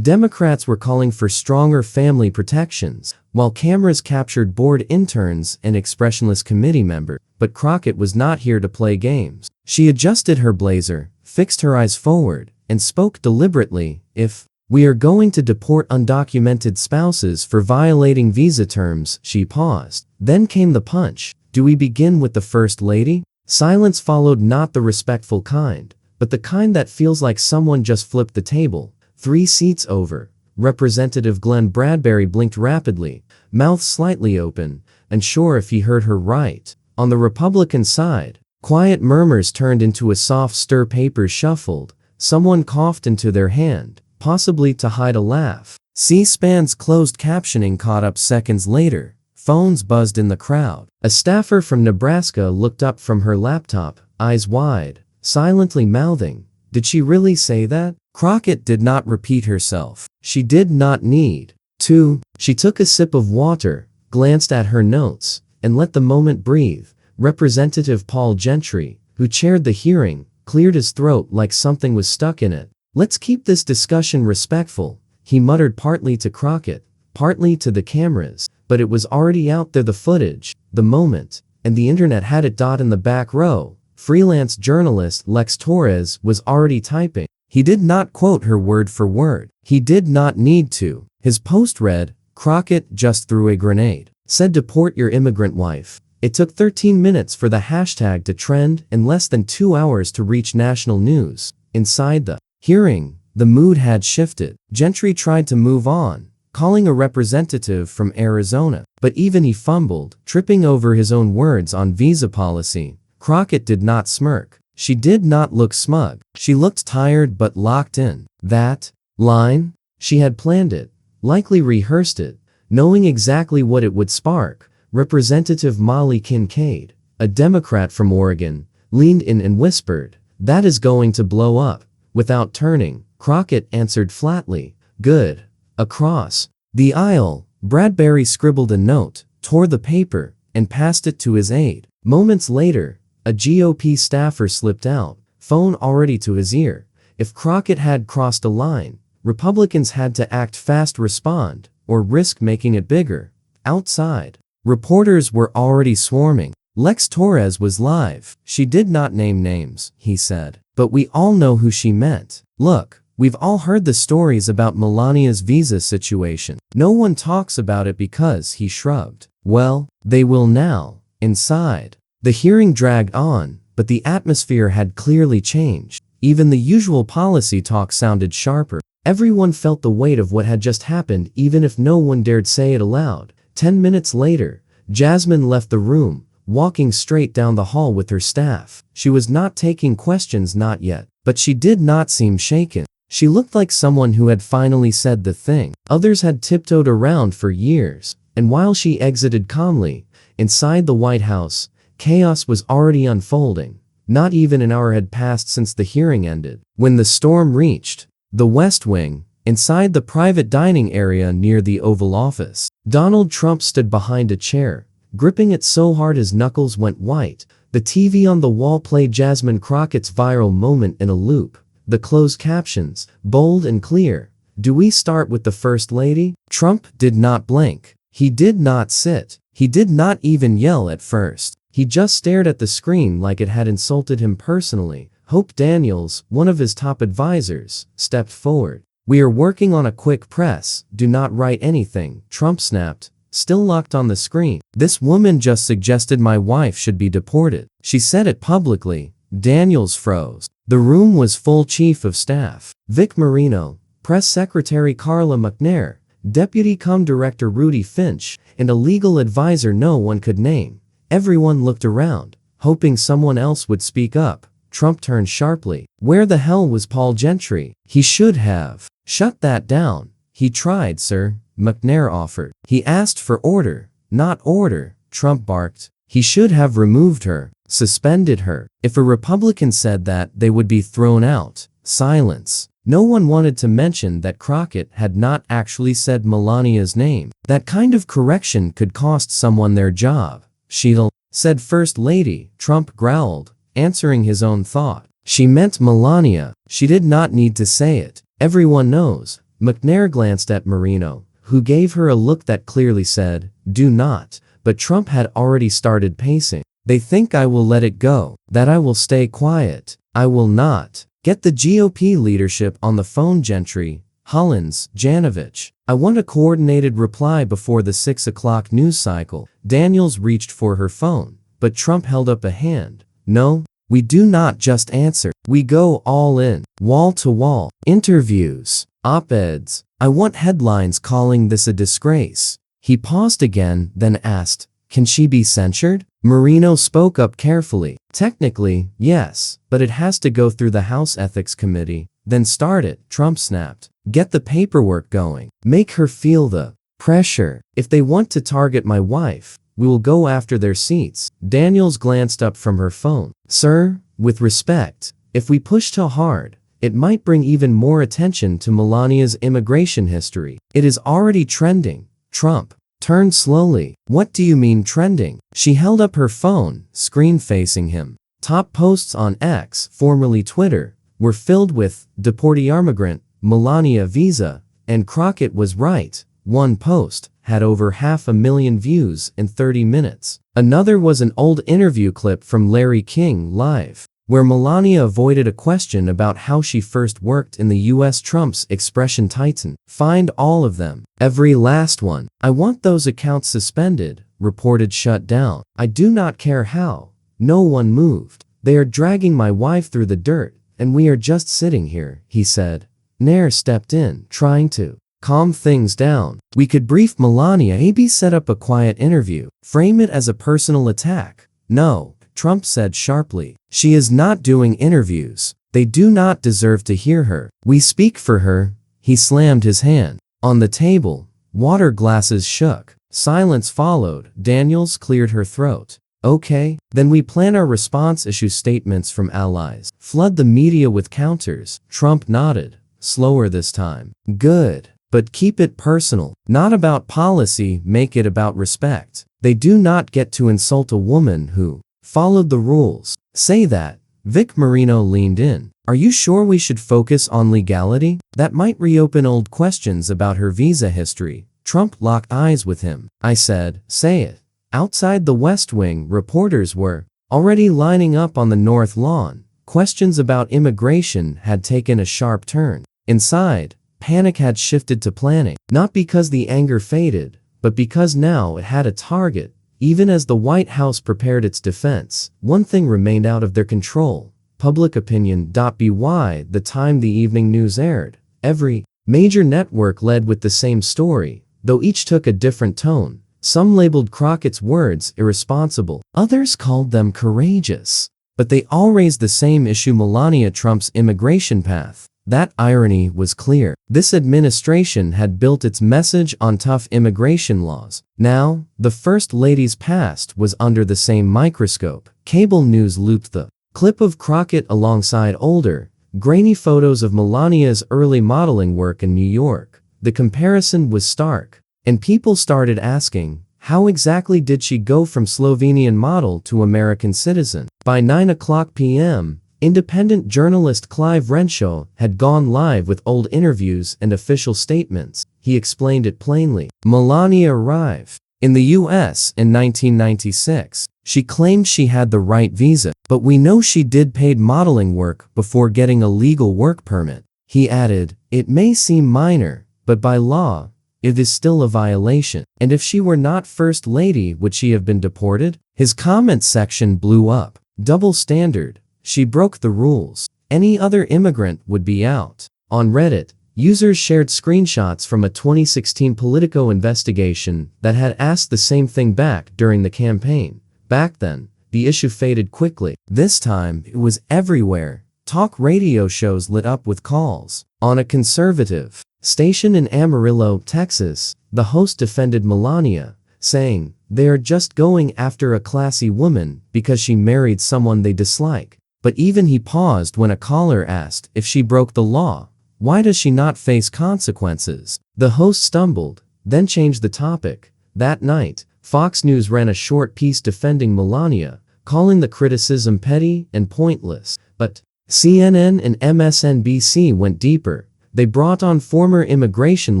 Democrats were calling for stronger family protections, while cameras captured bored interns and expressionless committee members. But Crockett was not here to play games. She adjusted her blazer, fixed her eyes forward, and spoke deliberately. "If we are going to deport undocumented spouses for violating visa terms," she paused. Then came the punch. "Do we begin with the First Lady?" Silence followed, not the respectful kind, but the kind that feels like someone just flipped the table. 3 seats over, Representative Glenn Bradbury blinked rapidly, mouth slightly open, unsure if he heard her right. On the Republican side, quiet murmurs turned into a soft stir, papers shuffled, someone coughed into their hand, possibly to hide a laugh. C-SPAN's closed captioning caught up seconds later. Phones buzzed in the crowd. A staffer from Nebraska looked up from her laptop, eyes wide, silently mouthing, "Did she really say that?" Crockett did not repeat herself. She did not need to. She took a sip of water, glanced at her notes, and let the moment breathe. Representative Paul Gentry, who chaired the hearing, cleared his throat like something was stuck in it. "Let's keep this discussion respectful," he muttered, partly to Crockett, partly to the cameras. But it was already out there, the footage, the moment, and the internet had it. In the back row, freelance journalist Lex Torres was already typing. He did not quote her word for word. He did not need to. His post read, "Crockett just threw a grenade. Said deport your immigrant wife." It took 13 minutes for the hashtag to trend and less than 2 hours to reach national news. Inside the hearing, the mood had shifted. Gentry tried to move on, calling a representative from Arizona, but even he fumbled, tripping over his own words on visa policy. Crockett did not smirk. She did not look smug. She looked tired but locked in. That line? She had planned it, likely rehearsed it, knowing exactly what it would spark. Representative Molly Kincaid, a Democrat from Oregon, leaned in and whispered, "That is going to blow up." Without turning, Crockett answered flatly, "Good." Across the aisle, Bradbury scribbled a note, tore the paper, and passed it to his aide. Moments later, a GOP staffer slipped out, phone already to his ear. If Crockett had crossed a line, Republicans had to act fast, respond, or risk making it bigger. Outside, reporters were already swarming. Lex Torres was live. "She did not name names," he said, "but we all know who she meant. Look, we've all heard the stories about Melania's visa situation. No one talks about it because," he shrugged. "Well, they will now." Inside, the hearing dragged on, but the atmosphere had clearly changed. Even the usual policy talk sounded sharper. Everyone felt the weight of what had just happened, even if no one dared say it aloud. 10 minutes later, Jasmine left the room, walking straight down the hall with her staff. She was not taking questions, not yet, but she did not seem shaken. She looked like someone who had finally said the thing others had tiptoed around for years. And while she exited calmly, inside the White House, chaos was already unfolding. Not even an hour had passed since the hearing ended. When the storm reached the West Wing, inside the private dining area near the Oval Office, Donald Trump stood behind a chair, gripping it so hard his knuckles went white. The TV on the wall played Jasmine Crockett's viral moment in a loop. The closed captions, bold and clear. "Do we start with the First Lady?" Trump did not blink. He did not sit. He did not even yell at first. He just stared at the screen like it had insulted him personally. Hope Daniels, one of his top advisors, stepped forward. "We are working on a quick press. Do not write anything," Trump snapped, still locked on the screen. "This woman just suggested my wife should be deported. She said it publicly." Daniels froze. The room was full. Chief of Staff Vic Marino, Press Secretary Carla McNair, Deputy Director Rudy Finch, and a legal advisor no one could name. Everyone looked around, hoping someone else would speak up. Trump turned sharply. Where the hell was Paul Gentry? He should have shut that down. "He tried, sir," McNair offered. "He asked for order, not order," Trump barked. "He should have removed her, suspended her. If a Republican said that, they would be thrown out." Silence. No one wanted to mention that Crockett had not actually said Melania's name. That kind of correction could cost someone their job. "She'll," said First Lady, Trump growled, answering his own thought. "She meant Melania. She did not need to say it. Everyone knows. McNair glanced at Marino, who gave her a look that clearly said, "Do not," but Trump had already started pacing. "They think I will let it go, that I will stay quiet. I will not. Get the GOP leadership on the phone, Gentry, Hollins, Janovich. I want a coordinated reply before the 6 o'clock news cycle." Daniels reached for her phone, but Trump held up a hand. "No, we do not just answer. We go all in, wall to wall. Interviews, op-eds. I want headlines calling this a disgrace." He paused again, then asked, "Can she be censured?" Marino spoke up carefully. "Technically, yes, but it has to go through the House Ethics Committee." "Then start it," Trump snapped. "Get the paperwork going. Make her feel the pressure. If they want to target my wife, we will go after their seats." Daniels glanced up from her phone. "Sir, with respect, if we push too hard, it might bring even more attention to Melania's immigration history. It is already trending." Trump turned slowly. "What do you mean trending?" She held up her phone, screen facing him. Top posts on X, formerly Twitter, were filled with "Deport Your Migrant, Melania visa," and Crockett was right. One post had over 500,000 views in 30 minutes. Another was an old interview clip from Larry King Live, where Melania avoided a question about how she first worked in the U.S. Trump's expression titan. "Find all of them. Every last one. I want those accounts suspended, reported, shut down. I do not care how. No one moved. They are dragging my wife through the dirt, and we are just sitting here," he said. Nair stepped in, trying to calm things down. "We could brief Melania, maybe set up a quiet interview. Frame it as a personal attack." "No," Trump said sharply. "She is not doing interviews. They do not deserve to hear her. We speak for her." He slammed his hand on the table. Water glasses shook. Silence followed. Daniels cleared her throat. "Okay, then we plan our response, issue statements from allies. Flood the media with counters." Trump nodded. "Slower this time." "Good. But keep it personal. Not about policy, make it about respect. They do not get to insult a woman who followed the rules." "Say that." Vic Marino leaned in. "Are you sure we should focus on legality? That might reopen old questions about her visa history." Trump locked eyes with him. "I said, say it." Outside the West Wing, reporters were already lining up on the North Lawn. Questions about immigration had taken a sharp turn. Inside, panic had shifted to planning. Not because the anger faded, but because now it had a target. Even as the White House prepared its defense, one thing remained out of their control: public opinion. By the time the evening news aired, every major network led with the same story, though each took a different tone. Some labeled Crockett's words irresponsible, others called them courageous. But they all raised the same issue: Melania Trump's immigration path. That irony was clear. This administration had built its message on tough immigration laws. Now, the First Lady's past was under the same microscope. Cable news looped the clip of Crockett alongside older, grainy photos of Melania's early modeling work in New York. The comparison was stark, and people started asking, how exactly did she go from Slovenian model to American citizen? By 9 p.m., independent journalist Clive Renshaw had gone live with old interviews and official statements. He explained it plainly. Melania arrived in the U.S. in 1996. She claimed she had the right visa, but we know she did paid modeling work before getting a legal work permit. He added, "It may seem minor, but by law, it is still a violation. And if she were not First Lady, would she have been deported?" His comment section blew up. Double standard. She broke the rules. Any other immigrant would be out. On Reddit, users shared screenshots from a 2016 Politico investigation that had asked the same thing back during the campaign. Back then, the issue faded quickly. This time, it was everywhere. Talk radio shows lit up with calls. On a conservative station in Amarillo, Texas, the host defended Melania, saying, "They are just going after a classy woman because she married someone they dislike." But even he paused when a caller asked if she broke the law. Why does she not face consequences? The host stumbled, then changed the topic. That night, Fox News ran a short piece defending Melania, calling the criticism petty and pointless. But CNN and MSNBC went deeper. They brought on former immigration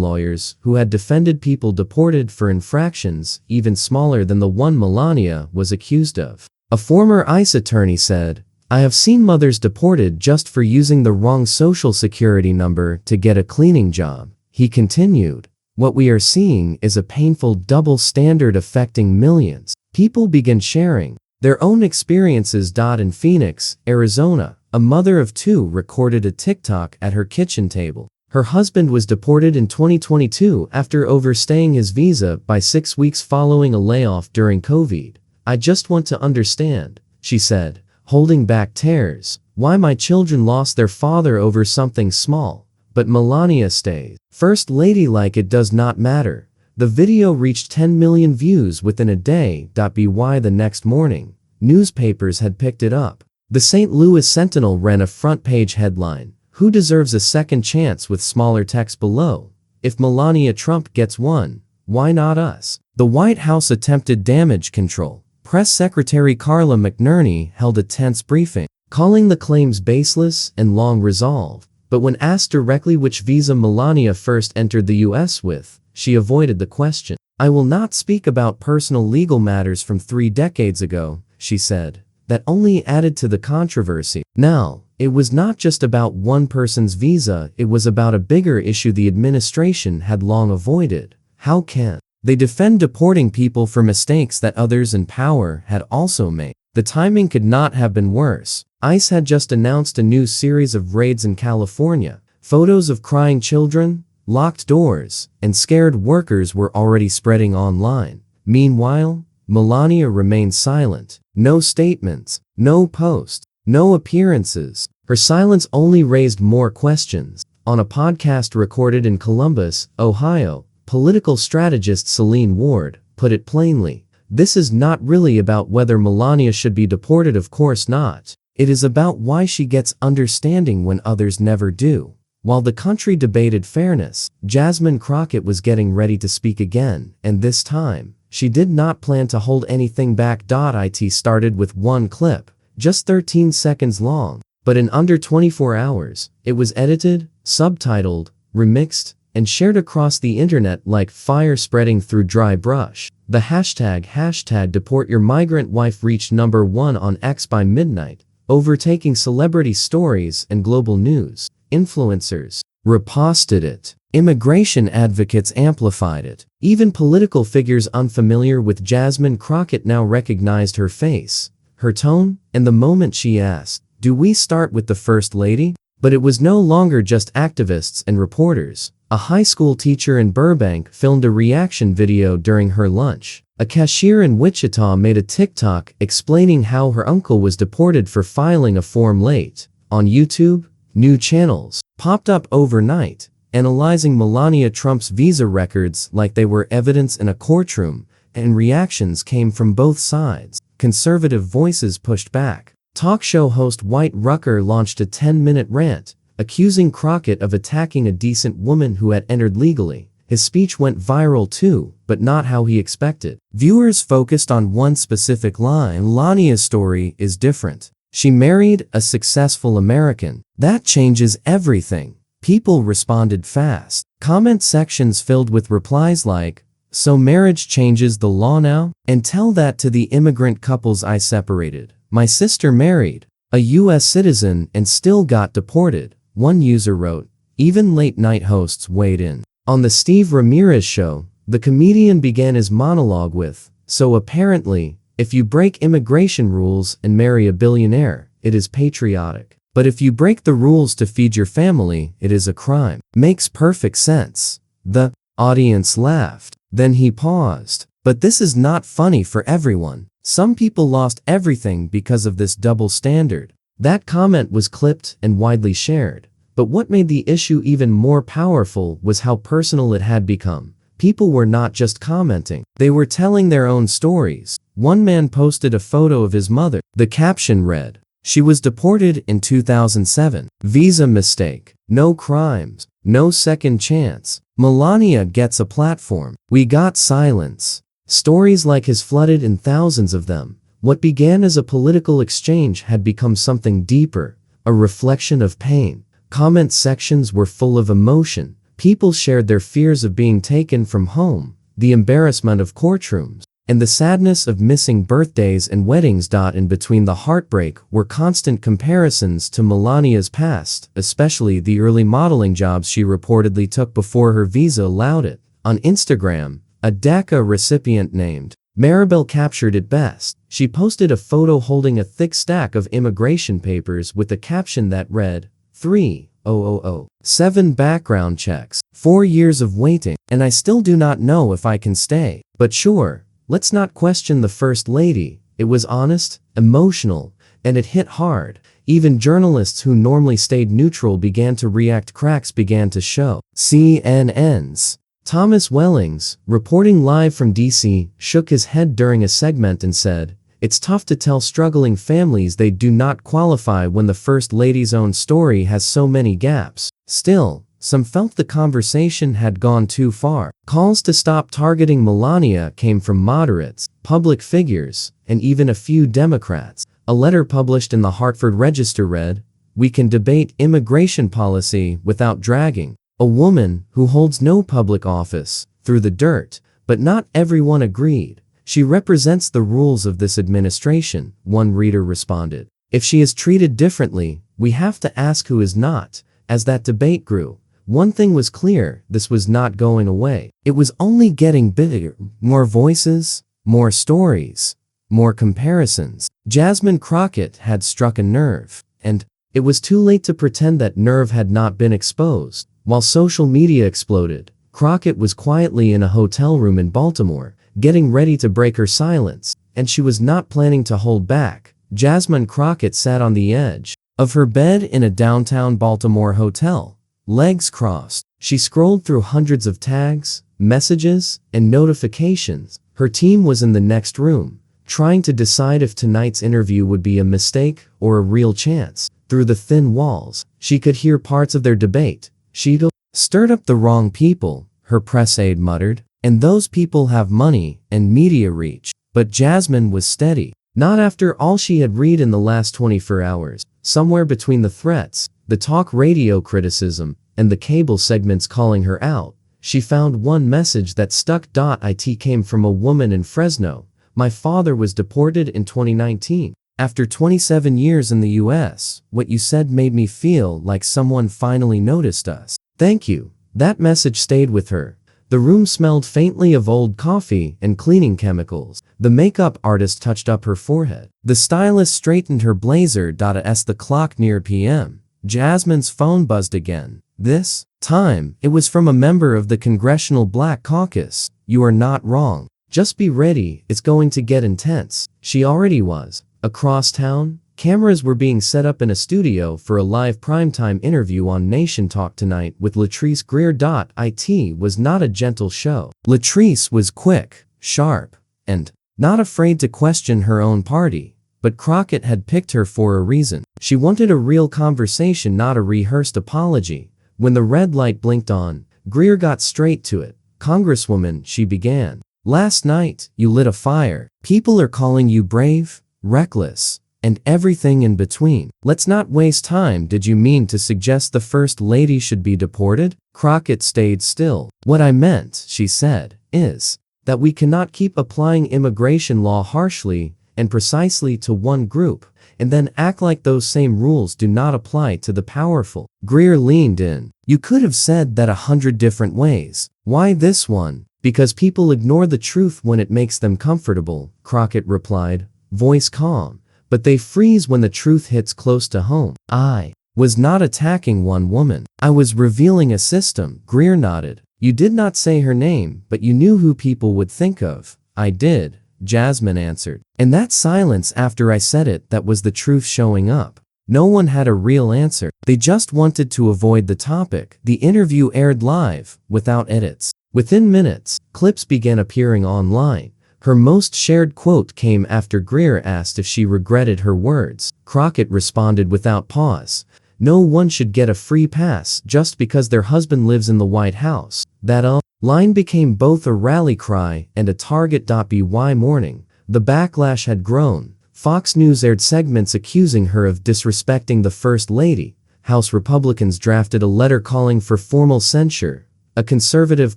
lawyers who had defended people deported for infractions even smaller than the one Melania was accused of. A former ICE attorney said, "I have seen mothers deported just for using the wrong social security number to get a cleaning job." He continued, "What we are seeing is a painful double standard affecting millions." People began sharing their own experiences. In Phoenix, Arizona, a mother of two recorded a TikTok at her kitchen table. Her husband was deported in 2022 after overstaying his visa by 6 weeks following a layoff during COVID. "I just want to understand," she said, holding back tears, "why my children lost their father over something small. But Melania stays First Lady like it does not matter." The video reached 10 million views within a day. By the next morning, newspapers had picked it up. The St. Louis Sentinel ran a front-page headline, "Who deserves a second chance?" with smaller text below, "If Melania Trump gets one, why not us?" The White House attempted damage control. Press Secretary Carla McNerney held a tense briefing, calling the claims baseless and long resolved. But when asked directly which visa Melania first entered the U.S. with, she avoided the question. "I will not speak about personal legal matters from 3 decades ago," she said. That only added to the controversy. Now, it was not just about one person's visa, it was about a bigger issue the administration had long avoided. How can they defend deporting people for mistakes that others in power had also made? The timing could not have been worse. ICE had just announced a new series of raids in California. Photos of crying children, locked doors, and scared workers were already spreading online. Meanwhile, Melania remained silent. No statements, no posts, no appearances. Her silence only raised more questions. On a podcast recorded in Columbus, Ohio, political strategist Celine Ward put it plainly, "This is not really about whether Melania should be deported, of course not. It is about why she gets understanding when others never do." While the country debated fairness, Jasmine Crockett was getting ready to speak again, and this time, she did not plan to hold anything back. It started with one clip, just 13 seconds long, but in under 24 hours, it was edited, subtitled, remixed, and shared across the internet like fire spreading through dry brush. The hashtag Deport Your Migrant Wife reached #1 on X by midnight, overtaking celebrity stories and global news. Influencers reposted it. Immigration advocates amplified it. Even political figures unfamiliar with Jasmine Crockett now recognized her face, her tone, and the moment she asked, "Do we start with the First Lady?" But it was no longer just activists and reporters. A high school teacher in Burbank filmed a reaction video during her lunch. A cashier in Wichita made a TikTok explaining how her uncle was deported for filing a form late. On YouTube, new channels popped up overnight, analyzing Melania Trump's visa records like they were evidence in a courtroom, and reactions came from both sides. Conservative voices pushed back. Talk show host White Rucker launched a 10-minute rant, accusing Crockett of attacking a decent woman who had entered legally. His speech went viral too, but not how he expected. Viewers focused on one specific line. "Melania's story is different. She married a successful American. That changes everything." People responded fast. Comment sections filled with replies like, "So marriage changes the law now? And tell that to the immigrant couples I separated. My sister married a U.S. citizen and still got deported." One user wrote. Even late-night hosts weighed in. On The Steve Ramirez Show, the comedian began his monologue with, "So apparently, if you break immigration rules and marry a billionaire, it is patriotic. But if you break the rules to feed your family, it is a crime." Makes perfect sense. The audience laughed. Then he paused. But this is not funny for everyone. Some people lost everything because of this double standard. That comment was clipped and widely shared. But what made the issue even more powerful was how personal it had become. People were not just commenting. They were telling their own stories. One man posted a photo of his mother. The caption read, "She was deported in 2007. Visa mistake. No crimes. No second chance. Melania gets a platform. We got silence." Stories like his flooded in thousands of them. What began as a political exchange had become something deeper, a reflection of pain, Comment sections were full of emotion. People shared their fears of being taken from home, the embarrassment of courtrooms, and the sadness of missing birthdays and weddings. In between the heartbreak were constant comparisons to Melania's past, especially the early modeling jobs she reportedly took before her visa allowed it. On Instagram, a DACA recipient named Maribel captured it best. She posted a photo holding a thick stack of immigration papers with a caption that read, 3,000, 7 background checks, 4 years of waiting, and I still do not know if I can stay. But sure, let's not question the First Lady. It was honest, emotional, and it hit hard. Even journalists who normally stayed neutral began to react. Cracks began to show. CNN's Thomas Wellings, reporting live from DC, shook his head during a segment and said, "It's tough to tell struggling families they do not qualify when the First Lady's own story has so many gaps." Still, some felt the conversation had gone too far. Calls to stop targeting Melania came from moderates, public figures, and even a few Democrats. A letter published in the Hartford Register read, "We can debate immigration policy without dragging a woman who holds no public office through the dirt," but not everyone agreed. "She represents the rules of this administration," one reader responded. "If she is treated differently, we have to ask who is not." As that debate grew, one thing was clear: this was not going away. It was only getting bigger. More voices, more stories, more comparisons. Jasmine Crockett had struck a nerve, and it was too late to pretend that nerve had not been exposed. While social media exploded, Crockett was quietly in a hotel room in Baltimore, getting ready to break her silence, and she was not planning to hold back. Jasmine Crockett sat on the edge of her bed in a downtown Baltimore hotel, legs crossed. She scrolled through hundreds of tags, messages, and notifications. Her team was in the next room, trying to decide if tonight's interview would be a mistake or a real chance. Through the thin walls, she could hear parts of their debate. "She'd stirred up the wrong people," her press aide muttered, "and those people have money and media reach." But Jasmine was steady. Not after all she had read in the last 24 hours. Somewhere between the threats, the talk radio criticism, and the cable segments calling her out, she found one message that stuck. It came from a woman in Fresno. "My father was deported in 2019. After 27 years in the US, what you said made me feel like someone finally noticed us. Thank you." That message stayed with her. The room smelled faintly of old coffee and cleaning chemicals. The makeup artist touched up her forehead. The stylist straightened her blazer. As the clock neared PM, Jasmine's phone buzzed again. This time, it was from a member of the Congressional Black Caucus. "You are not wrong. Just be ready, it's going to get intense." She already was. Across town, cameras were being set up in a studio for a live primetime interview on Nation Talk Tonight with Latrice Greer. It was not a gentle show. Latrice was quick, sharp, and not afraid to question her own party. But Crockett had picked her for a reason. She wanted a real conversation, not a rehearsed apology. When the red light blinked on, Greer got straight to it. "Congresswoman," she began, "last night, you lit a fire. People are calling you brave, reckless, and everything in between. Let's not waste time. Did you mean to suggest the First Lady should be deported?" Crockett stayed still. "What I meant," she said, "is that we cannot keep applying immigration law harshly and precisely to one group, and then act like those same rules do not apply to the powerful." Greer leaned in. "You could have said that 100 different ways. Why this one?" "Because people ignore the truth when it makes them comfortable," Crockett replied, voice calm, "but they freeze when the truth hits close to home." "I was not attacking one woman. I was revealing a system." Greer nodded. "You did not say her name, but you knew who people would think of." "I did," Jasmine answered. "And that silence after I said it, that was the truth showing up." No one had a real answer. They just wanted to avoid the topic. The interview aired live, without edits. Within minutes, clips began appearing online. Her most shared quote came after Greer asked if she regretted her words. Crockett responded without pause. "No one should get a free pass just because their husband lives in the White House." That line became both a rally cry and a target. By morning, the backlash had grown. Fox News aired segments accusing her of disrespecting the First Lady, House Republicans drafted a letter calling for formal censure. A conservative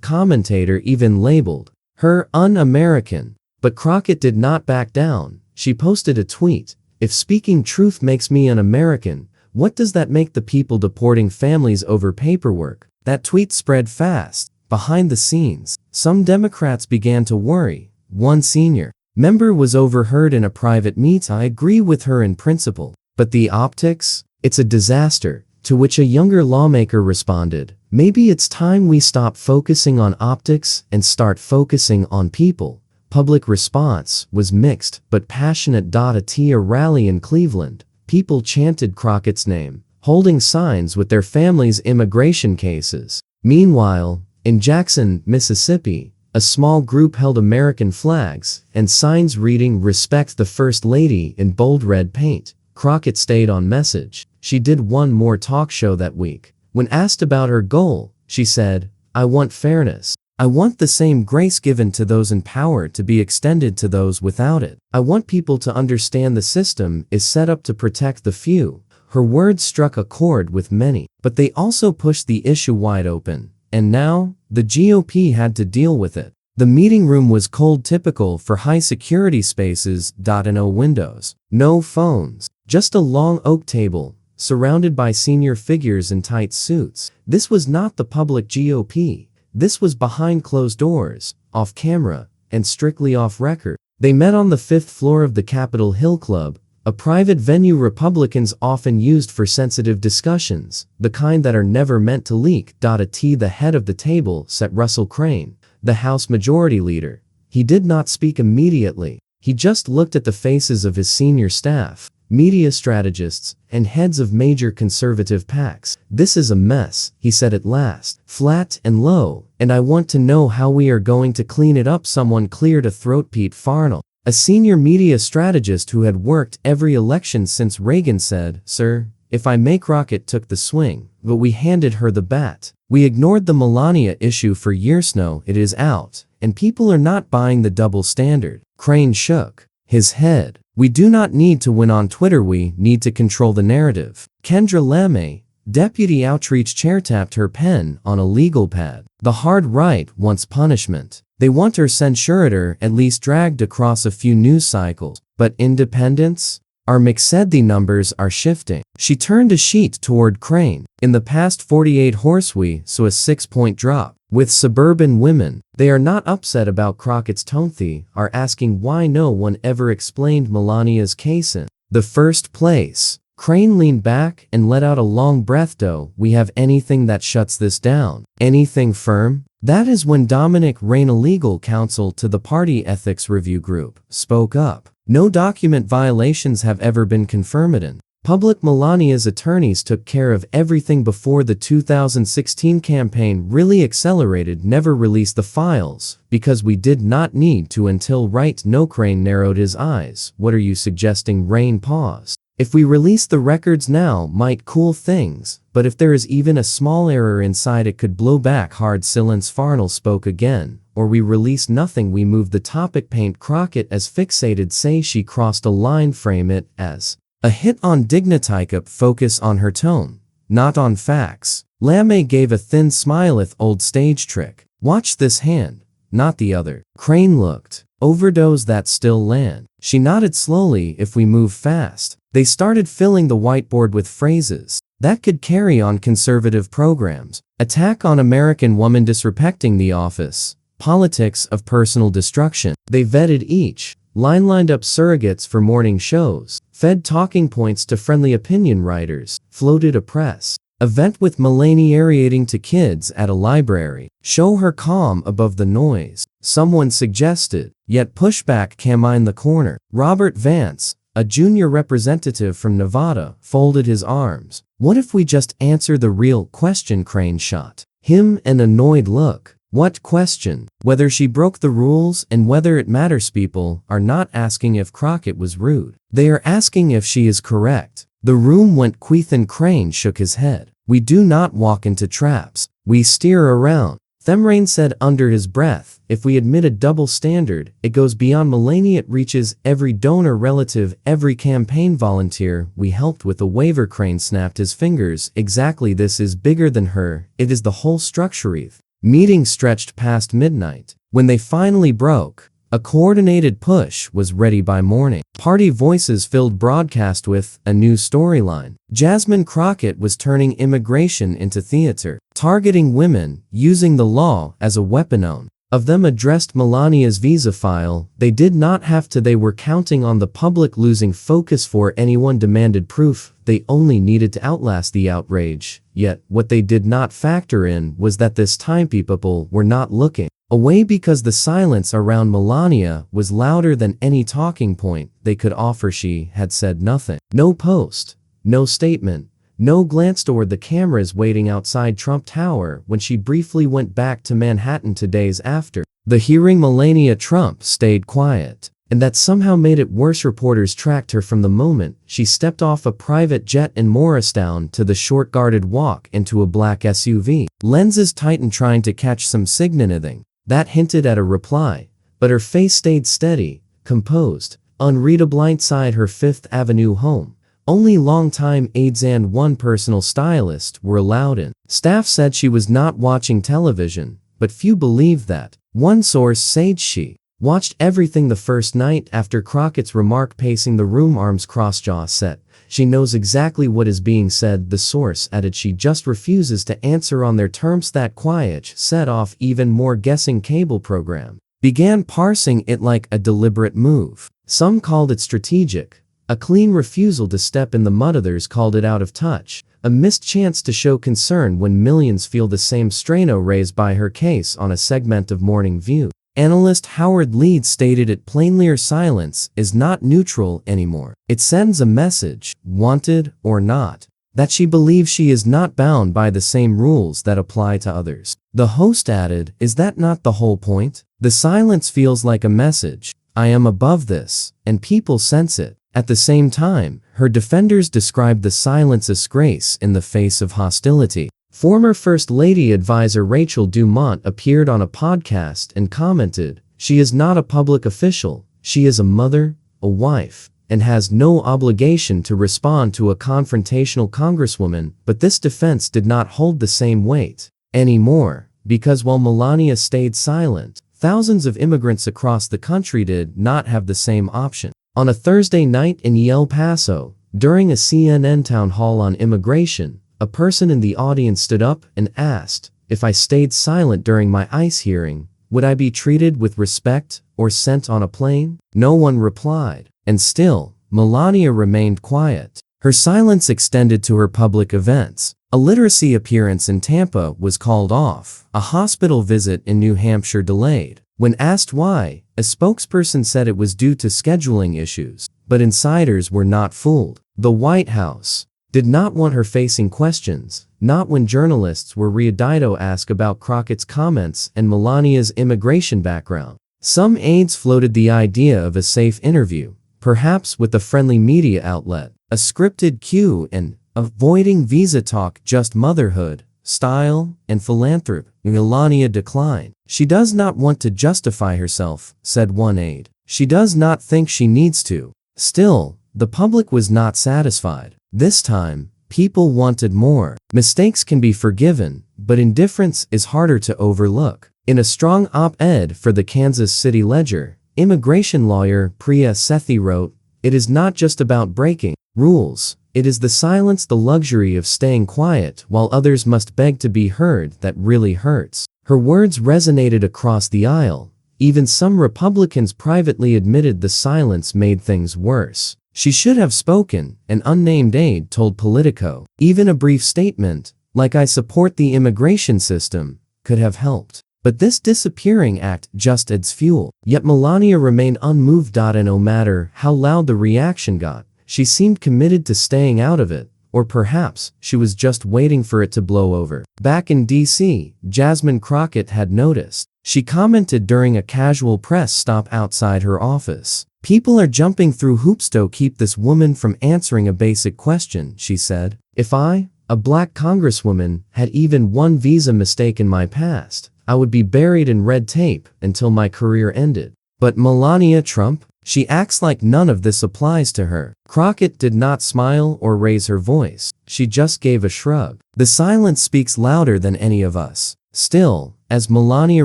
commentator even labeled her un-American. But Crockett did not back down. She posted a tweet, "If speaking truth makes me un-American, what does that make the people deporting families over paperwork?" That tweet spread fast. Behind the scenes, some Democrats began to worry. One senior member was overheard in a private meeting. "I agree with her in principle, but the optics? It's a disaster." To which a younger lawmaker responded, "Maybe it's time we stop focusing on optics and start focusing on people." Public response was mixed but passionate. At a rally in Cleveland, people chanted Crockett's name, holding signs with their families' immigration cases. Meanwhile, in Jackson, Mississippi, a small group held American flags and signs reading "Respect the First Lady" in bold red paint. Crockett stayed on message. She did one more talk show that week. When asked about her goal, she said, "I want fairness. I want the same grace given to those in power to be extended to those without it. I want people to understand the system is set up to protect the few." Her words struck a chord with many, but they also pushed the issue wide open. And now, the GOP had to deal with it. The meeting room was cold, typical for high-security spaces. No windows, no phones, just a long oak table, surrounded by senior figures in tight suits. This was not the public GOP. This was behind closed doors, off camera, and strictly off record. They met on the 5th floor of the Capitol Hill Club, a private venue Republicans often used for sensitive discussions, the kind that are never meant to leak. The head of the table sat Russell Crane, the House Majority Leader. He did not speak immediately. He just looked at the faces of his senior staff, media strategists, and heads of major conservative PACs. "This is a mess," he said at last, flat and low, "and I want to know how we are going to clean it up." Someone cleared a throat. Pete Farnell, a senior media strategist who had worked every election since Reagan, said, "Sir, if I may, Crockett took the swing, but we handed her the bat. We ignored the Melania issue for years. Now it is out, and people are not buying the double standard." Crane shook his head. "We do not need to win on Twitter, we need to control the narrative." Kendra Lamé, deputy outreach chair, tapped her pen on a legal pad. "The hard right wants punishment. They want her censured or at least dragged across a few news cycles. But independents? Our said the numbers are shifting." She turned a sheet toward Crane. "In the past 48 hours we saw a 6-point drop. With suburban women, they are not upset about Crockett's tone. They are asking why no one ever explained Melania's case in the first place." Crane leaned back and let out a long breath. "Do we have anything that shuts this down? Anything firm?" That is when Dominic Reyna, legal counsel to the party ethics review group, spoke up. "No document violations have ever been confirmed in public. Melania's attorneys took care of everything before the 2016 campaign really accelerated. Never released the files because we did not need to until right." No. Crane narrowed his eyes. "What are you suggesting?" Rain paused. "If we release the records now might cool things, but if there is even a small error inside it could blow back hard." Silence. Farnell spoke again. "Or we release nothing, we move the topic." Paint Crockett as fixated. "Say she crossed a line, frame it as a hit on dignity. Focus on her tone, not on facts." Lamé gave a thin smile. "Old stage trick. Watch this hand, not the other." Crane looked. "Overdose that still land." She nodded slowly. "If we move fast." They started filling the whiteboard with phrases that could carry on conservative programs. "Attack on American woman, disrespecting the office, politics of personal destruction." They vetted each line, lined up surrogates for morning shows, fed talking points to friendly opinion writers, floated a press event with Melania narrating to kids at a library. Show her calm above the noise, someone suggested, yet pushback came in the corner. Robert Vance, a junior representative from Nevada, folded his arms. "What if we just answer the real question?" Crane shot him an annoyed look. "What question?" "Whether she broke the rules and whether it matters." People are not asking if Crockett was rude. They are asking if she is correct. The room went quiet and Crane shook his head. "We do not walk into traps. We steer around Themrain said under his breath, if we admit a double standard, it goes beyond Melania. It reaches every donor relative, every campaign volunteer we helped with a waiver. Crane snapped his fingers. Exactly, this is bigger than her. It is the whole structure. Meeting stretched past midnight. When they finally broke, a coordinated push was ready by morning. Party voices filled broadcast with a new storyline. Jasmine Crockett was turning immigration into theater, targeting women, using the law as a weapon. Of them addressed Melania's visa file. They did not have to. They were counting on the public losing focus for anyone demanded proof. They only needed to outlast the outrage. Yet, what they did not factor in was that this time people were not looking away because the silence around Melania was louder than any talking point they could offer. She had said nothing. No post, no statement, no glance toward the cameras waiting outside Trump Tower when she briefly went back to Manhattan 2 days after the hearing. Melania Trump stayed quiet, and that somehow made it worse. Reporters tracked her from the moment she stepped off a private jet in Morristown to the short guarded walk into a black SUV. Lenses tightened, trying to catch some signaling that hinted at a reply, but her face stayed steady, composed, unreadable. Inside her Fifth Avenue home, only longtime aides and one personal stylist were allowed in. Staff said she was not watching television, but few believed that. One source said she watched everything the first night after Crockett's remark, pacing the room, arms crossed, jaw set. She knows exactly what is being said, the source added. She just refuses to answer on their terms. That quiet set off even more. Guessing cable program began parsing it like a deliberate move. Some called it strategic, a clean refusal to step in the mud. Others called it out of touch, a missed chance to show concern when millions feel the same strain raised by her case on a segment of Morning View. Analyst Howard Leeds stated it plainly: her silence is not neutral anymore. It sends a message, wanted or not, that she believes she is not bound by the same rules that apply to others. The host added, is that not the whole point? The silence feels like a message. I am above this, and people sense it. At the same time, her defenders described the silence as grace in the face of hostility. Former First Lady advisor Rachel Dumont appeared on a podcast and commented, she is not a public official, she is a mother, a wife, and has no obligation to respond to a confrontational congresswoman. But this defense did not hold the same weight anymore, because while Melania stayed silent, thousands of immigrants across the country did not have the same option. On a Thursday night in El Paso, during a CNN town hall on immigration, a person in the audience stood up and asked, if I stayed silent during my ICE hearing, would I be treated with respect or sent on a plane? No one replied. And still, Melania remained quiet. Her silence extended to her public events. A literacy appearance in Tampa was called off. A hospital visit in New Hampshire delayed. When asked why, a spokesperson said it was due to scheduling issues. But insiders were not fooled. The White House did not want her facing questions, not when journalists were ready to ask about Crockett's comments and Melania's immigration background. Some aides floated the idea of a safe interview, perhaps with a friendly media outlet, a scripted Q&A, avoiding visa talk, just motherhood, style, and philanthropy. Melania declined. She does not want to justify herself, said one aide. She does not think she needs to. Still, the public was not satisfied. This time, people wanted more. Mistakes can be forgiven, but indifference is harder to overlook. In a strong op-ed for the Kansas City Ledger, immigration lawyer Priya Sethi wrote, it is not just about breaking rules. It is the silence, the luxury of staying quiet while others must beg to be heard, that really hurts. Her words resonated across the aisle. Even some Republicans privately admitted the silence made things worse. She should have spoken, an unnamed aide told Politico. Even a brief statement, like I support the immigration system, could have helped. But this disappearing act just adds fuel. Yet Melania remained unmoved, and no matter how loud the reaction got, she seemed committed to staying out of it. Or perhaps she was just waiting for it to blow over. Back in D.C., Jasmine Crockett had noticed. She commented during a casual press stop outside her office. People are jumping through hoops to keep this woman from answering a basic question, she said. If I, a black congresswoman, had even one visa mistake in my past, I would be buried in red tape until my career ended. But Melania Trump? She acts like none of this applies to her. Crockett did not smile or raise her voice. She just gave a shrug. The silence speaks louder than any of us. Still, as Melania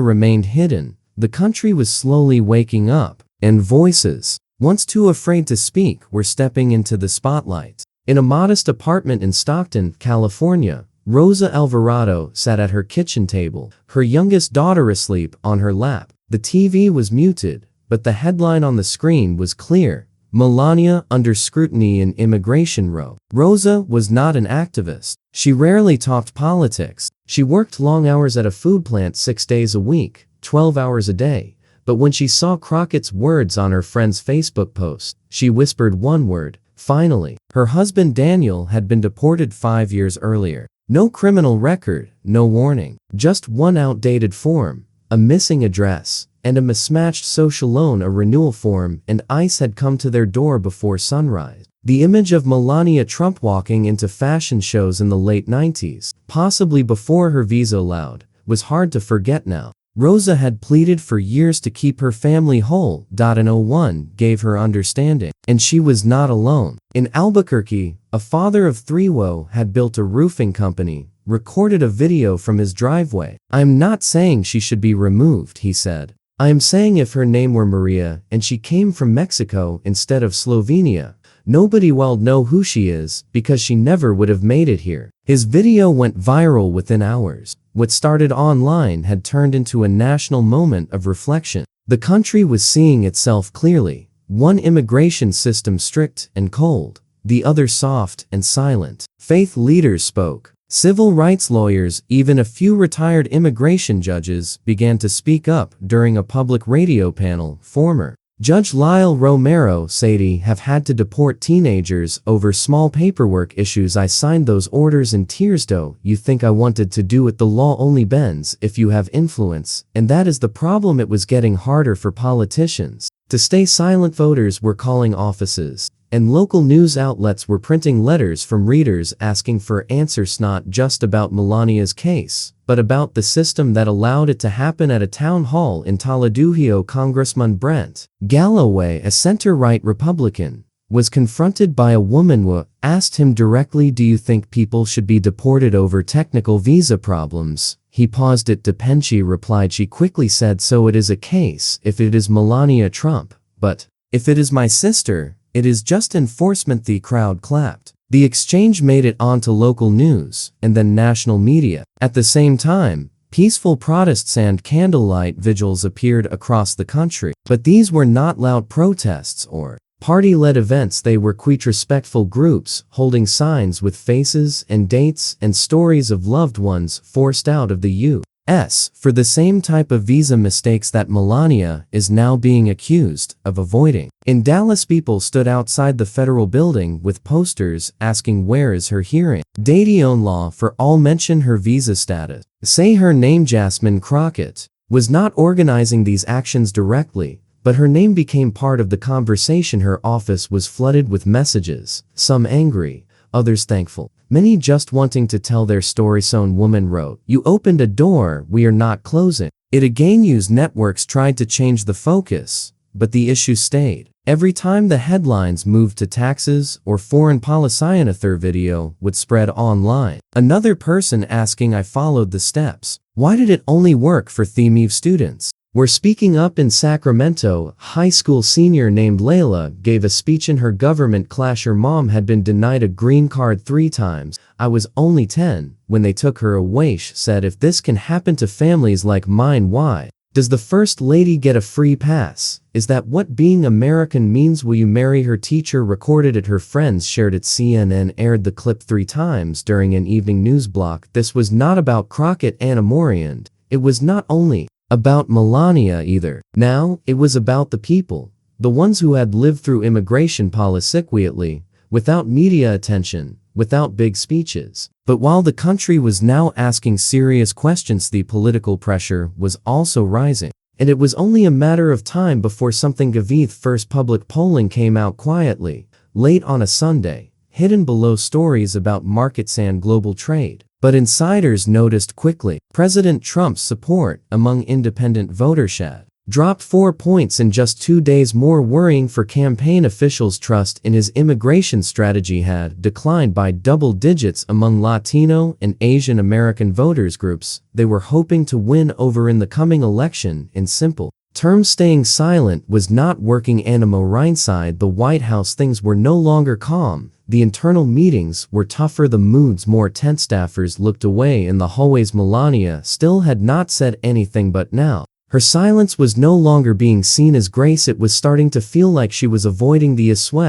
remained hidden, the country was slowly waking up, and voices, once too afraid to speak, were stepping into the spotlight. In a modest apartment in Stockton, California, Rosa Alvarado sat at her kitchen table, her youngest daughter asleep on her lap. The TV was muted, but the headline on the screen was clear: Melania under scrutiny in immigration row. Rosa was not an activist. She rarely talked politics. She worked long hours at a food plant 6 days a week, 12 hours a day. But when she saw Crockett's words on her friend's Facebook post, she whispered one word: finally. Her husband Daniel had been deported 5 years earlier. No criminal record, no warning. Just one outdated form, a missing address, and a mismatched social loan renewal form, and ICE had come to their door before sunrise. The image of Melania Trump walking into fashion shows in the late 90s, possibly before her visa allowed, was hard to forget now. Rosa had pleaded for years to keep her family whole. In 01 gave her understanding. And she was not alone. In Albuquerque, a father of 3 had built a roofing company, recorded a video from his driveway. "I'm not saying she should be removed," he said. "I am saying if her name were Maria and she came from Mexico instead of Slovenia, nobody will know who she is because she never would have made it here." His video went viral within hours. What started online had turned into a national moment of reflection. The country was seeing itself clearly. One immigration system strict and cold, the other soft and silent. Faith leaders spoke. Civil rights lawyers, even a few retired immigration judges, began to speak up during a public radio panel. Former Judge Lyle Romero said he have had to deport teenagers over small paperwork issues. "I signed those orders in tears. Do you think I wanted to do it? The law only bends if you have influence, and that is the problem." It was getting harder for politicians to stay silent. Voters were calling offices, and local news outlets were printing letters from readers asking for answers, not just about Melania's case, but about the system that allowed it to happen. At a town hall in Toledo, Congressman Brent Galloway, a center-right Republican, was confronted by a woman who asked him directly, "Do you think people should be deported over technical visa problems?" He paused. "It depends," she replied. She quickly said, "So it is a case if it is Melania Trump, but if it is my sister, it is just enforcement." The crowd clapped. The exchange made it onto local news and then national media. At the same time, peaceful protests and candlelight vigils appeared across the country. But these were not loud protests or party-led events. They were quiet, respectful groups holding signs with faces and dates and stories of loved ones forced out of the U.S. for the same type of visa mistakes that Melania is now being accused of avoiding. In Dallas, people stood outside the federal building with posters asking, "Where is her hearing?" Date on law for all mention her visa status. Say her name. Jasmine Crockett was not organizing these actions directly, but her name became part of the conversation. Her office was flooded with messages, some angry, others thankful, many just wanting to tell their story. Some woman wrote, "You opened a door we are not closing." It again. News networks tried to change the focus, but the issue stayed. Every time the headlines moved to taxes or foreign policy, another video would spread online. Another person asking, "I followed the steps. Why did it only work for TMEV students?" We're speaking up in Sacramento. High school senior named Layla gave a speech in her government class. Her mom had been denied a green card 3 times. "I was only 10 when they took her away," she said. "If this can happen to families like mine, why does the First Lady get a free pass? Is that what being American means? Will you marry her?" Teacher recorded it. Her friends shared it. CNN aired the clip 3 times during an evening news block. This was not about Crockett and Amorian. It was not only about Melania either. Now, it was about the people, the ones who had lived through immigration policy quietly, without media attention, without big speeches. But while the country was now asking serious questions, the political pressure was also rising. And it was only a matter of time before something. Gavith first public polling came out quietly, late on a Sunday, hidden below stories about markets and global trade. But insiders noticed quickly. President Trump's support among independent voters had dropped 4 points in just 2 days. More worrying for campaign officials, trust in his immigration strategy had declined by double digits among Latino and Asian American voters groups they were hoping to win over in the coming election. In simple terms, staying silent was not working. Animo inside the White House, things were no longer calm. The internal meetings were tougher, the moods more tense. Staffers looked away in the hallways. Melania still had not said anything, but now her silence was no longer being seen as grace. It was starting to feel like she was avoiding the issue.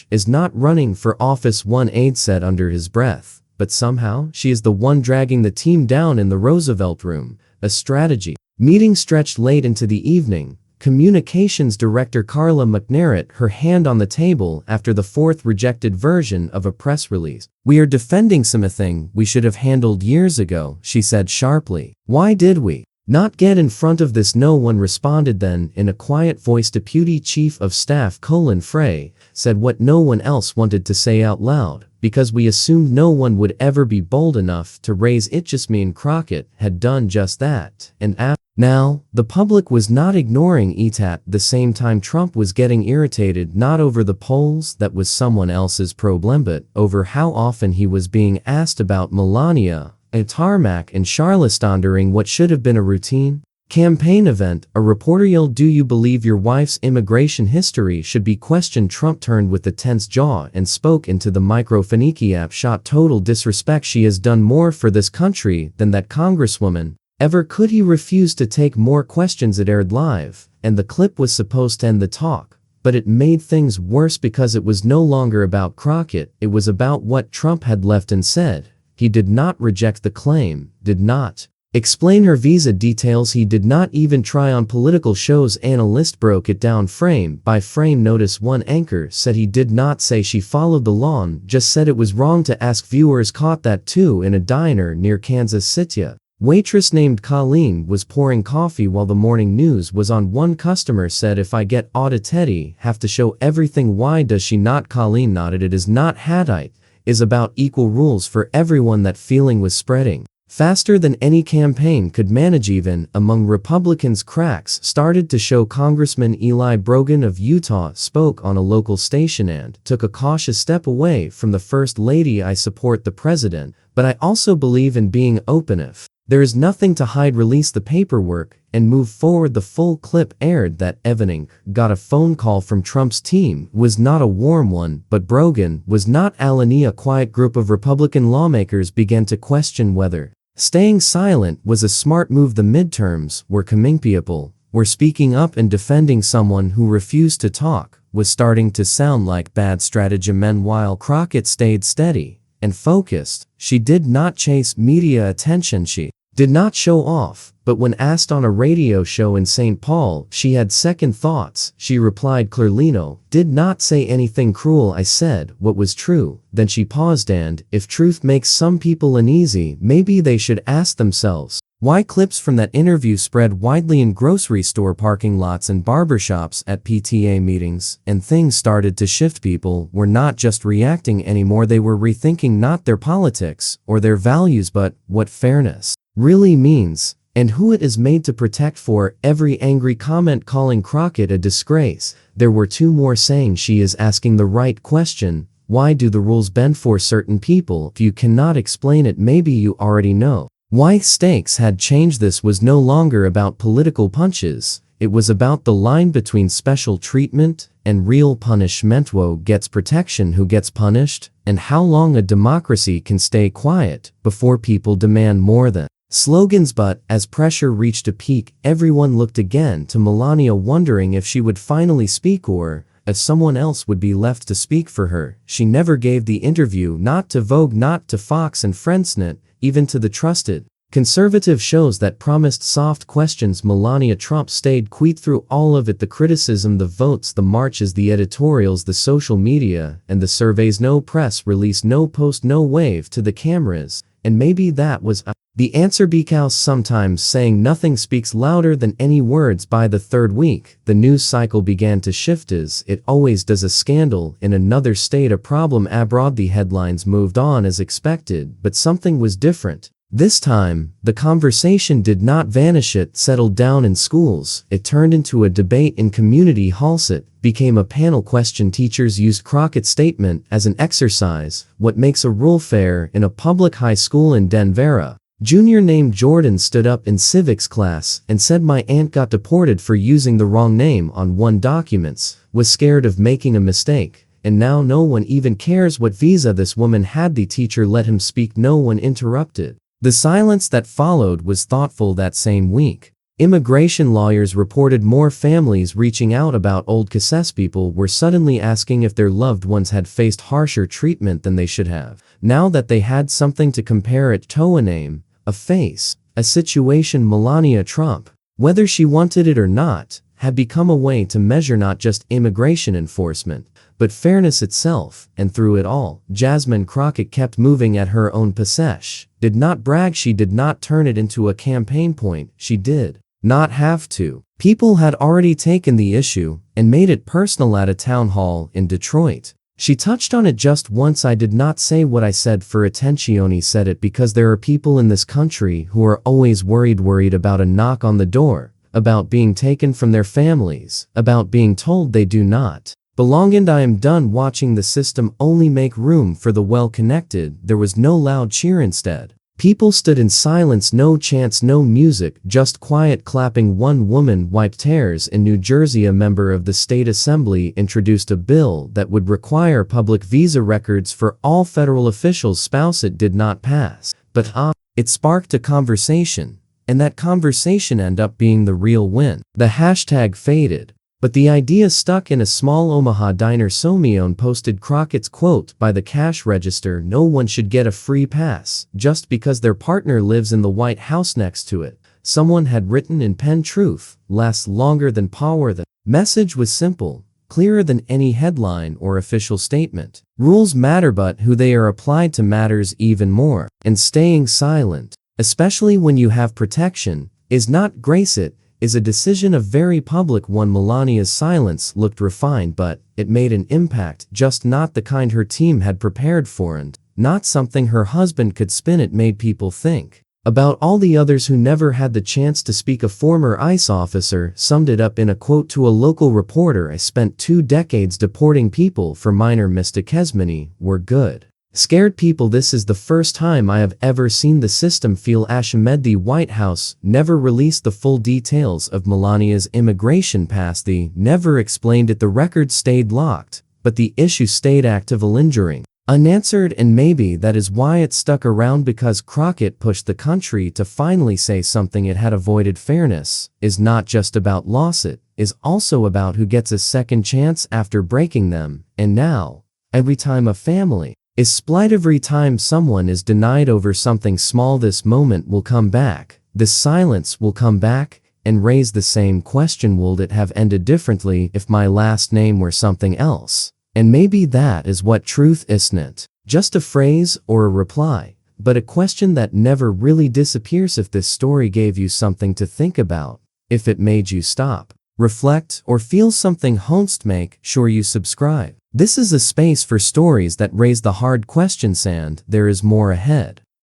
Is not running for office, one aide said under his breath, but somehow she is the one dragging the team down. In the Roosevelt Room, a strategy meeting stretched late into the evening. Communications Director Carla McNarrett, her hand on the table after the fourth rejected version of a press release. "We are defending something we should have handled years ago," she said sharply. "Why did we not get in front of this?" No one responded. Then, in a quiet voice, Deputy Chief of Staff Colin Frey said what no one else wanted to say out loud, "Because we assumed no one would ever be bold enough to raise it." Jasmine Crockett had done just that, and now, the public was not ignoring it. At the same time, Trump was getting irritated, not over the polls, that was someone else's problem, but over how often he was being asked about Melania, a tarmac and Charleston during what should have been a routine campaign event. A reporter yelled, "Do you believe your wife's immigration history should be questioned?" Trump turned with a tense jaw and spoke into the microphone. "App shot total disrespect. She has done more for this country than that Congresswoman ever could." He refused to take more questions. It aired live, and the clip was supposed to end the talk, but it made things worse because it was no longer about Crockett. It was about what Trump had left and said. He did not reject the claim, did not explain her visa details. He did not even try on political shows. Analyst broke it down frame by frame. Notice one anchor said he did not say she followed the law, just said it was wrong to ask. Viewers caught that too. In a diner near Kansas City, waitress named Colleen was pouring coffee while the morning news was on. One customer said, "If I get audited, have to show everything. Why does she not?" Colleen nodded. "It is not hadite, is about equal rules for everyone." That feeling was spreading faster than any campaign could manage. Even among Republicans, cracks started to show. Congressman Eli Brogan of Utah spoke on a local station and took a cautious step away from the First Lady. "I support the president, but I also believe in being open. If there is nothing to hide, release the paperwork and move forward." The full clip aired that evening. Got a phone call from Trump's team. Was not a warm one, but Brogan was not alone. A quiet group of Republican lawmakers began to question whether staying silent was a smart move. The midterms were coming. People were speaking up, and defending someone who refused to talk was starting to sound like bad strategy. Meanwhile, Crockett stayed steady and focused. She did not chase media attention. She did not show off, but when asked on a radio show in St. Paul, she had second thoughts. She replied clearly, "No, did not say anything cruel. I said what was true." Then she paused, and if truth makes some people uneasy, maybe they should ask themselves why. Clips from that interview spread widely in grocery store parking lots and barbershops, at PTA meetings, and things started to shift. People were not just reacting anymore, they were rethinking not their politics or their values, but what fairness really means and who it is made to protect. For every angry comment calling Crockett a disgrace, there were two more saying she is asking the right question. Why do the rules bend for certain people? If you cannot explain it, maybe you already know why. Stakes had changed. This was no longer about political punches. It was about the line between special treatment and real punishment. Who gets protection, who gets punished, and how long a democracy can stay quiet before people demand more than slogans. But as pressure reached a peak, everyone looked again to Melania, wondering if she would finally speak, or if someone else would be left to speak for her. She never gave the interview, not to Vogue, not to Fox and Friendsnet, even to the trusted conservative shows that promised soft questions. Melania Trump stayed quiet through all of it. The criticism, the votes, the marches, the editorials, the social media, and the surveys. No press release, no post, no wave to the cameras. And maybe that was The answer because sometimes saying nothing speaks louder than any words. By the third week, the news cycle began to shift as it always does. A scandal in another state, a problem abroad. The headlines moved on as expected, but something was different. This time, the conversation did not vanish. It settled down in schools. It turned into a debate in community halls. It became a panel question. Teachers used Crockett's statement as an exercise. What makes a rule fair? In a public high school in Denver, Junior named Jordan stood up in civics class and said, "My aunt got deported for using the wrong name on one documents, was scared of making a mistake, and now no one even cares what visa this woman had." The teacher let him speak. No one interrupted. The silence that followed was thoughtful. That same week, immigration lawyers reported more families reaching out about old cases. People were suddenly asking if their loved ones had faced harsher treatment than they should have. Now that they had something to compare it to, a name, a face, a situation. Melania Trump, whether she wanted it or not, had become a way to measure not just immigration enforcement, but fairness itself. And through it all, Jasmine Crockett kept moving at her own pace. Did not brag. She did not turn it into a campaign point. She did not have to. People had already taken the issue and made it personal. At a town hall in Detroit, she touched on it just once. "I did not say what I said for attention. Said it because there are people in this country who are always worried about a knock on the door, about being taken from their families, about being told they do not belong, and I am done watching the system only make room for the well-connected." There was no loud cheer. Instead, people stood in silence. No chants, no music, just quiet clapping. One woman wiped tears. In New Jersey, a member of the state assembly introduced a bill that would require public visa records for all federal officials' spouse. It did not pass, but it sparked a conversation, and that conversation ended up being the real win. The hashtag faded, but the idea stuck. In a small Omaha diner, Somione posted Crockett's quote by the cash register, "No one should get a free pass just because their partner lives in the White House next to it." Someone had written in pen, "Truth lasts longer than power." The message was simple, clearer than any headline or official statement. Rules matter, but who they are applied to matters even more. And staying silent, especially when you have protection, is not grace. It is a decision, a very public one. Melania's silence looked refined, but it made an impact, just not the kind her team had prepared for, and not something her husband could spin. It made people think about all the others who never had the chance to speak. A former ICE officer summed it up in a quote to a local reporter, "I spent 2 decades deporting people for minor mistakes. Many were good, scared people. This is the first time I have ever seen the system feel ashamed." The White House never released the full details of Melania's immigration past. They never explained it. The record stayed locked, but the issue stayed active, lingering, unanswered, and maybe that is why it stuck around, because Crockett pushed the country to finally say something it had avoided. Fairness is not just about laws, it is also about who gets a second chance after breaking them. And now, every time a family is split, every time someone is denied over something small, this moment will come back. This silence will come back and raise the same question: would it have ended differently if my last name were something else? And maybe that is what truth isn't just a phrase or a reply, but a question that never really disappears. If this story gave you something to think about, if it made you stop, reflect, or feel something, make sure you subscribe. This is a space for stories that raise the hard questions, and there is more ahead.